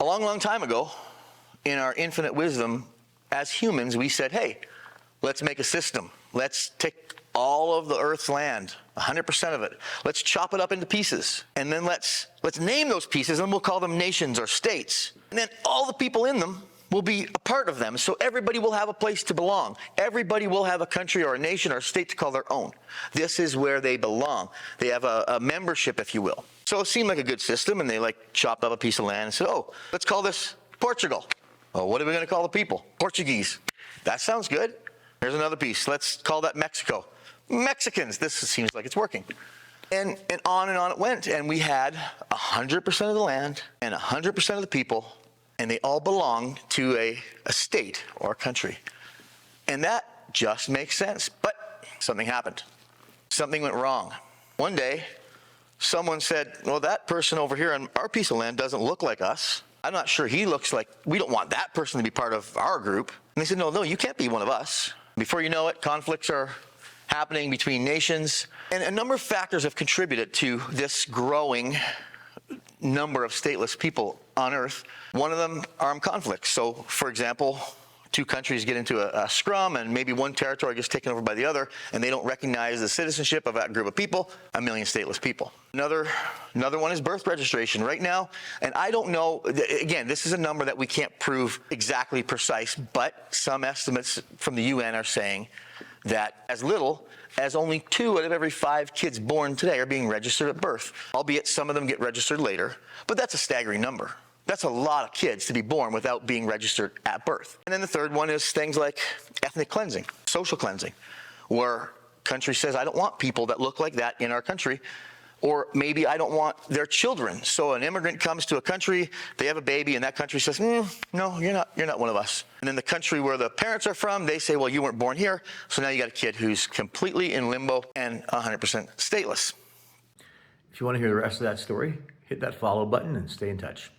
long, long time ago, in our infinite wisdom, as humans, we said, hey, let's make a system. Let's take all of the Earth's land, 100% of it. Let's chop it up into pieces. And then let's name those pieces, and we'll call them nations or states. And then all the people in them will be a part of them. So everybody will have a place to belong. Everybody will have a country or a nation or a state to call their own. This is where they belong. They have a membership, if you will. So it seemed like a good system, and they chopped up a piece of land and said, oh, let's call this Portugal. Oh, what are we going to call the people? Portuguese. That sounds good. Here's another piece. Let's call that Mexico. Mexicans. This seems like it's working. And on it went. And we had 100% of the land and 100% of the people, and they all belonged to a state or a country. And that just makes sense. But something happened. Something went wrong. One day, someone said, well, that person over here on our piece of land doesn't look like us. I'm not sure he looks like, we don't want that person to be part of our group. And they said, no, you can't be one of us. Before you know it, conflicts are happening between nations. And a number of factors have contributed to this growing number of stateless people on Earth. One of them, armed conflicts. So, for example, two countries get into a scrum, and maybe one territory gets taken over by the other, and they don't recognize the citizenship of that group of people, 1 million stateless people. Another one is birth registration. Right now, and I don't know, again, this is a number that we can't prove exactly precise, but some estimates from the UN are saying that as little as only 2 out of every 5 kids born today are being registered at birth, albeit some of them get registered later, but that's a staggering number. That's a lot of kids to be born without being registered at birth. And then the third one is things like ethnic cleansing, social cleansing, where country says, I don't want people that look like that in our country, or maybe I don't want their children. So an immigrant comes to a country, they have a baby, and that country says, no, you're not one of us. And then the country where the parents are from, they say, well, you weren't born here, so now you got a kid who's completely in limbo and 100% stateless. If you want to hear the rest of that story, hit that follow button and stay in touch.